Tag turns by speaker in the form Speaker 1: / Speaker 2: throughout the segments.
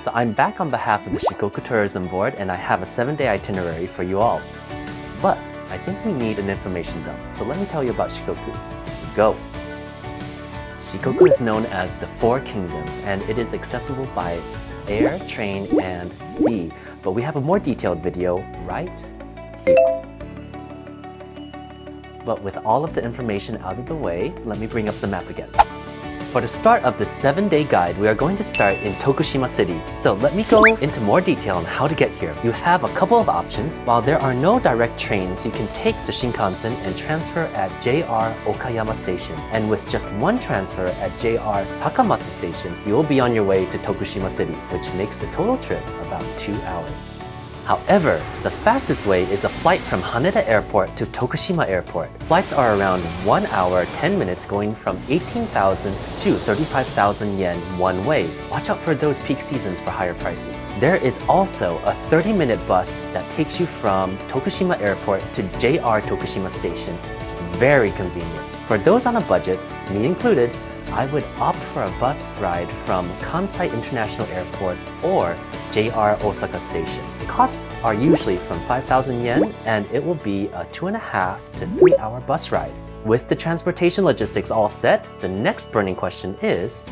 Speaker 1: So I'm back on behalf of the Shikoku Tourism Board and I have a 7-day itinerary for you all. But I think we need an information dump, so let me tell you about Shikoku. Go! Shikoku is known as the Four Kingdoms and it is accessible by air, train, and sea. But we have a more detailed video right here. But with all of the information out of the way, let me bring up the map again. For the start of the 7-day guide, we are going to start in Tokushima City. So let me go into more detail on how to get here. You have a couple of options. While there are no direct trains, you can take the Shinkansen and transfer at JR Okayama Station. And with just one transfer at JR Takamatsu Station, you will be on your way to Tokushima City, which makes the total trip about 2 hours. However, the fastest way is a flight from Haneda Airport to Tokushima Airport. Flights are around 1 hour 10 minutes going from 18,000 to 35,000 yen one way. Watch out for those peak seasons for higher prices. There is also a 30-minute bus that takes you from Tokushima Airport to JR Tokushima Station, which is very convenient. For those on a budget, me included, I would opt for a bus ride from Kansai International Airport or JR Osaka Station. The costs are usually from 5,000 yen and it will be a 2.5 to 3 hour bus ride. With the transportation logistics all set, the next burning question is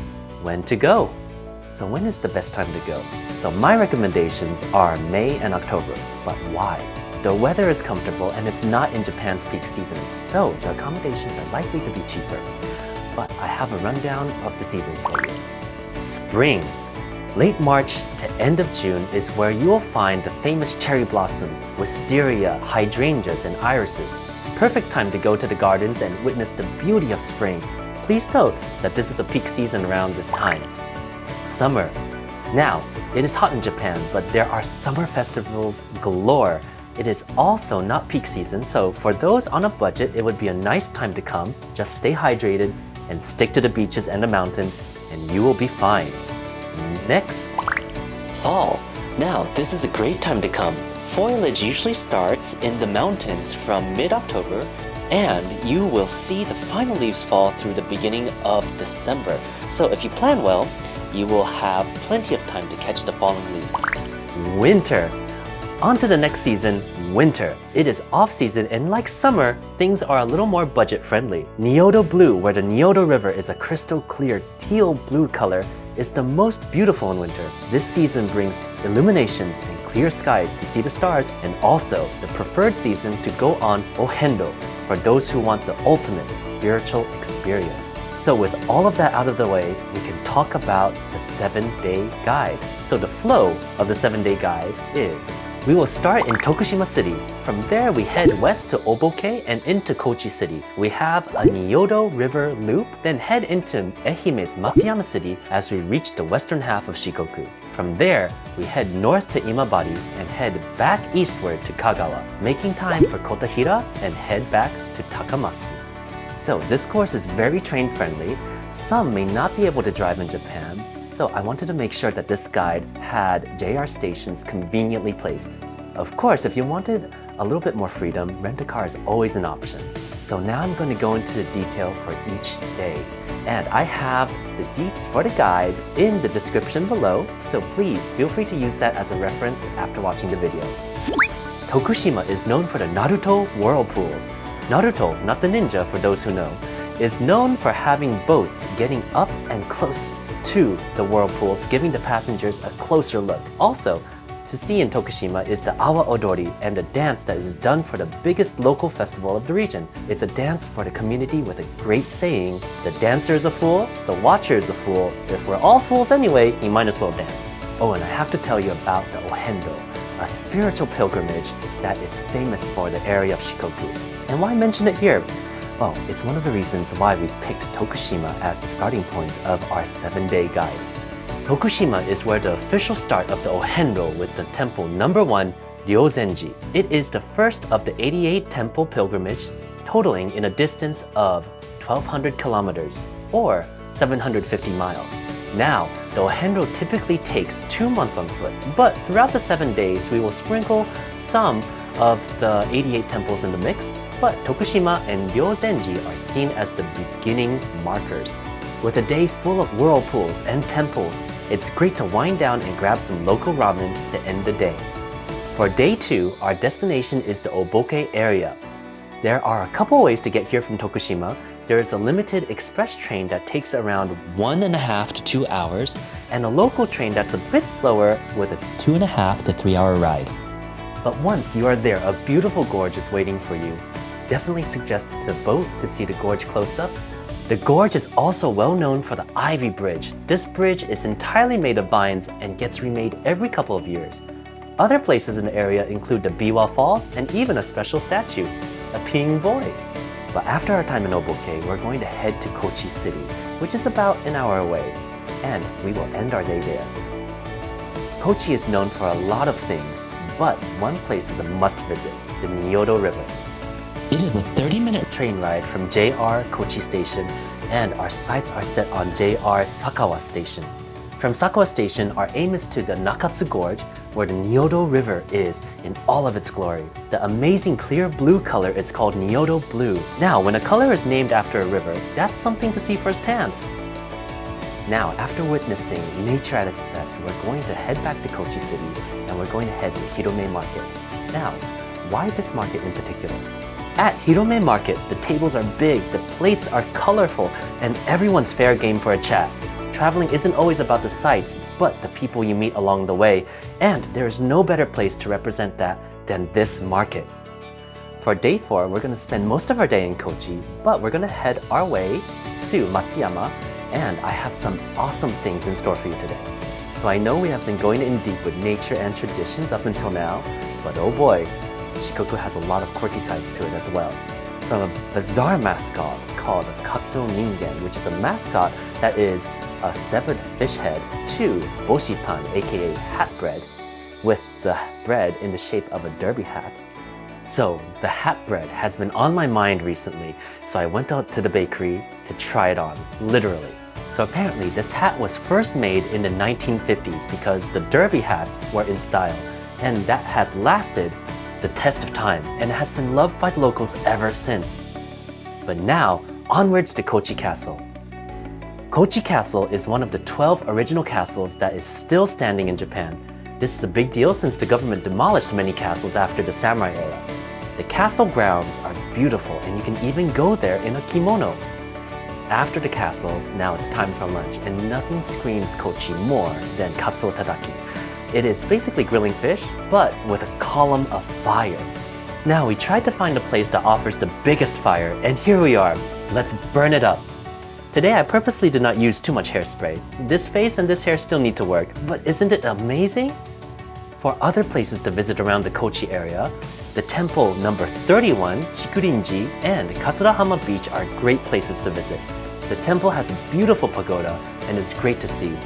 Speaker 1: when to go. So when is the best time to go? So my recommendations are May and October, but why? The weather is comfortable and it's not in Japan's peak season, so the accommodations are likely to be cheaper. But I have a rundown of the seasons for you. Spring. Late March to end of June is where you will find the famous cherry blossoms, wisteria, hydrangeas, and irises. Perfect time to go to the gardens and witness the beauty of spring. Please note that this is a peak season around this time. Summer. Now, it is hot in Japan, but there are summer festivals galore. It is also not peak season, so for those on a budget, it would be a nice time to come. Just stay hydrated and stick to the beaches and the mountains, and you will be fine. Next, fall. Now, this is a great time to come. Foliage usually starts in the mountains from mid-October, and you will see the final leaves fall through the beginning of December. So if you plan well, you will have plenty of time to catch the falling leaves. Winter. On to the next season, winter. It is off-season and like summer, things are a little more budget-friendly. Niyodo blue, where the Niyodo River is a crystal clear teal blue color, is the most beautiful in winter. This season brings illuminations and clear skies to see the stars, and also the preferred season to go on Ohendo for those who want the ultimate spiritual experience. So with all of that out of the way, we can talk about the 7-day guide. So the flow of the 7-day guide is: we will start in Tokushima City. From there, we head west to Oboke and into Kochi City. We have a Niyodo River loop, then head into Ehime's Matsuyama City as we reach the western half of Shikoku. From there, we head north to Imabari and head back eastward to Kagawa, making time for Kotohira and head back to Takamatsu. So this course is very train-friendly. Some may not be able to drive in Japan, so I wanted to make sure that this guide had JR stations conveniently placed. Of course, if you wanted a little bit more freedom, rent-a-car is always an option. So now I'm going to go into the detail for each day. And I have the deets for the guide in the description below, so please feel free to use that as a reference after watching the video. Tokushima is known for the Naruto Whirlpools. Naruto, not the ninja for those who know, is known for having boats getting up and close to the whirlpools, giving the passengers a closer look. Also, to see in Tokushima is the Awa Odori and a dance that is done for the biggest local festival of the region. It's a dance for the community with a great saying: the dancer is a fool, the watcher is a fool. If we're all fools anyway, you might as well dance. Oh, and I have to tell you about the Ohendo, a spiritual pilgrimage that is famous for the area of Shikoku. And why mention it here? Well, it's one of the reasons why we picked Tokushima as the starting point of our 7-day guide. Tokushima is where the official start of the Ohendo with the temple number 1, Ryozen-ji. It is the first of the 88 temple pilgrimage, totaling in a distance of 1,200 kilometers, or 750 miles. Now, the Ohendo typically takes 2 months on foot, but throughout the 7 days, we will sprinkle some of the 88 temples in the mix, but Tokushima and Ryozen-ji are seen as the beginning markers. With a day full of whirlpools and temples, It's great to wind down and grab some local ramen to end the day. For day 2, our destination is the Oboke area. There are a couple ways to get here from Tokushima. There is a limited express train that takes around 1.5 to 2 hours, and a local train that's a bit slower with a 2.5 to 3 hour ride. But once you are there, a beautiful gorge is waiting for you. Definitely suggest to boat to see the gorge close up. The gorge is also well known for the Ivy Bridge. This bridge is entirely made of vines and gets remade every couple of years. Other places in the area include the Biwa Falls and even a special statue, a peeing boy. But after our time in Oboke, we're going to head to Kochi City, which is about an hour away, and we will end our day there. Kochi is known for a lot of things, but one place is a must visit, the Niyodo River. It is a 30-minute train ride from JR Kochi Station, and our sights are set on JR Sakawa Station. From Sakawa Station, our aim is to the Nakatsu Gorge, where the Niyodo River is in all of its glory. The amazing clear blue color is called Niyodo Blue. Now, when a color is named after a river, that's something to see firsthand. Now, after witnessing nature at its best, we're going to head back to Kochi City, and we're going to head to Hirome Market. Now, why this market in particular? At Hirome Market, the tables are big, the plates are colorful, and everyone's fair game for a chat. Traveling isn't always about the sights, but the people you meet along the way, and there is no better place to represent that than this market. For day 4, we're going to spend most of our day in Kochi, but we're going to head our way to Matsuyama, and I have some awesome things in store for you today. So I know we have been going in deep with nature and traditions up until now, but oh boy, Shikoku has a lot of quirky sides to it as well. From a bizarre mascot called Katsuo Ningen, which is a mascot that is a severed fish head, to boshipan, aka hat bread, with the bread in the shape of a derby hat. So the hat bread has been on my mind recently, so I went out to the bakery to try it on, literally. So apparently this hat was first made in the 1950s because the derby hats were in style, and that has lasted the test of time and has been loved by the locals ever since. But now, onwards to Kochi Castle. Kochi Castle is one of the 12 original castles that is still standing in Japan. This is a big deal since the government demolished many castles after the samurai era. The castle grounds are beautiful and you can even go there in a kimono. After the castle, now it's time for lunch, and nothing screams Kochi more than Katsuo Tataki. It is basically grilling fish, but with a column of fire. Now we tried to find a place that offers the biggest fire, and here we are. Let's burn it up. Today I purposely did not use too much hairspray. This face and this hair still need to work, but isn't it amazing? For other places to visit around the Kochi area, the temple number 31, Chikurin-ji, and Katsurahama Beach are great places to visit. The temple has a beautiful pagoda and is great to see.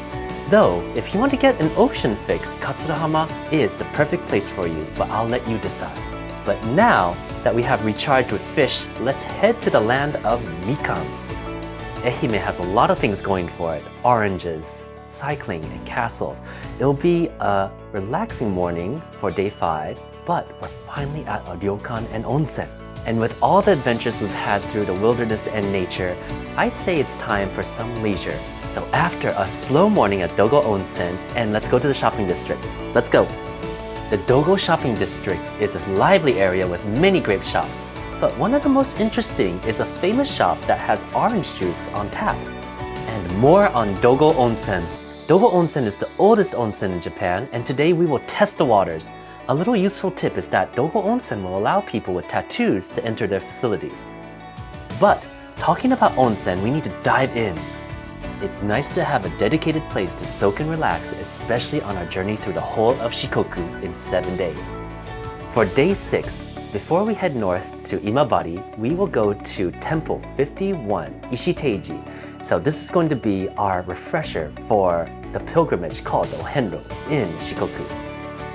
Speaker 1: Though, if you want to get an ocean fix, Katsurahama is the perfect place for you, but I'll let you decide. But now that we have recharged with fish, let's head to the land of Mikan. Ehime has a lot of things going for it: oranges, cycling, and castles. It'll be a relaxing morning for day 5, but we're finally at a ryokan and onsen. And with all the adventures we've had through the wilderness and nature, I'd say it's time for some leisure. So after a slow morning at Dogo Onsen, and let's go to the shopping district. Let's go! The Dogo shopping district is a lively area with many grape shops, but one of the most interesting is a famous shop that has orange juice on tap. And more on Dogo Onsen. Dogo Onsen is the oldest onsen in Japan, and today we will test the waters. A little useful tip is that Dogo Onsen will allow people with tattoos to enter their facilities. But talking about onsen, we need to dive in. It's nice to have a dedicated place to soak and relax, especially on our journey through the whole of Shikoku in 7 days. For day 6, before we head north to Imabari, we will go to Temple 51, Ishite-ji. So this is going to be our refresher for the pilgrimage called Ohenro in Shikoku.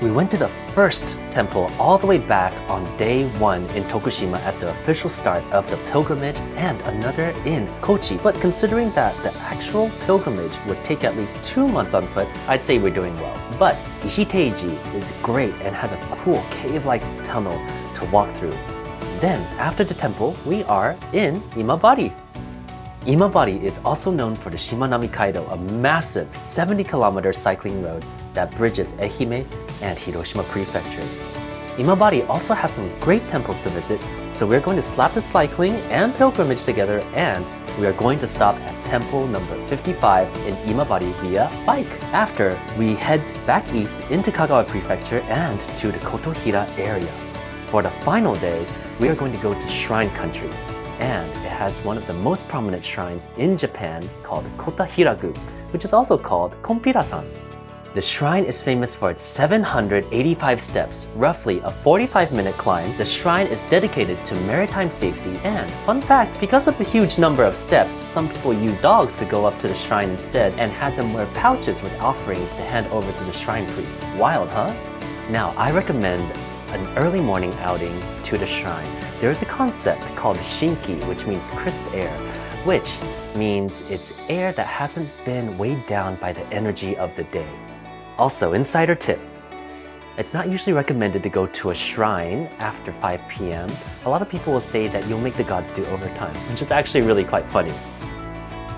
Speaker 1: We went to the first temple all the way back on day 1 in Tokushima at the official start of the pilgrimage, and another in Kochi. But considering that the actual pilgrimage would take at least 2 months on foot, I'd say we're doing well. But Ishite-ji is great and has a cool cave-like tunnel to walk through. Then, after the temple, we are in Imabari. Imabari is also known for the Shimanami Kaido, a massive 70-kilometer cycling road that bridges Ehime and Hiroshima prefectures. Imabari also has some great temples to visit, so we're going to slap the cycling and pilgrimage together, and we are going to stop at temple number 55 in Imabari via bike. After, we head back east into Kagawa prefecture and to the Kotohira area. For the final day, we are going to go to shrine country, and it has one of the most prominent shrines in Japan called Kotohira-gu, which is also called Konpira-san. The shrine is famous for its 785 steps, roughly a 45-minute climb. The shrine is dedicated to maritime safety, and fun fact, because of the huge number of steps, some people use dogs to go up to the shrine instead and had them wear pouches with offerings to hand over to the shrine priests. Wild, huh? Now, I recommend an early morning outing to the shrine. There is a concept called shinki, which means crisp air, which means it's air that hasn't been weighed down by the energy of the day. Also, insider tip, it's not usually recommended to go to a shrine after 5 p.m. A lot of people will say that you'll make the gods do overtime, which is actually really quite funny.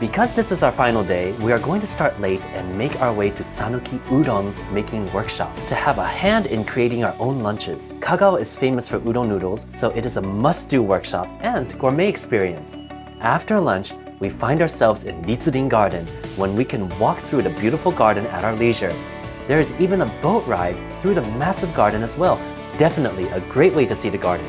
Speaker 1: Because this is our final day, we are going to start late and make our way to Sanuki Udon making workshop to have a hand in creating our own lunches. Kagawa is famous for udon noodles, so it is a must-do workshop and gourmet experience. After lunch, we find ourselves in Ritsurin Garden when we can walk through the beautiful garden at our leisure. There is even a boat ride through the massive garden as well. Definitely a great way to see the garden.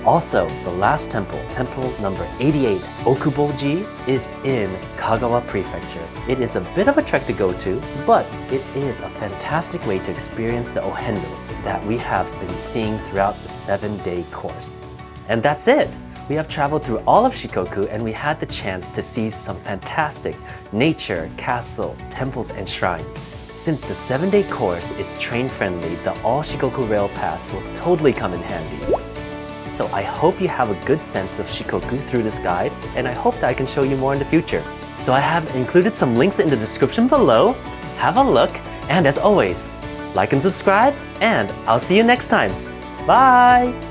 Speaker 1: Also, the last temple, temple number 88, Okubo-ji, is in Kagawa prefecture. It is a bit of a trek to go to, but it is a fantastic way to experience the ohendo that we have been seeing throughout the 7-day course. And that's it! We have traveled through all of Shikoku and we had the chance to see some fantastic nature, castle, temples, and shrines. Since the 7-day course is train-friendly, the All Shikoku Rail Pass will totally come in handy. So I hope you have a good sense of Shikoku through this guide, and I hope that I can show you more in the future. So I have included some links in the description below. Have a look, and as always, like and subscribe, and I'll see you next time. Bye!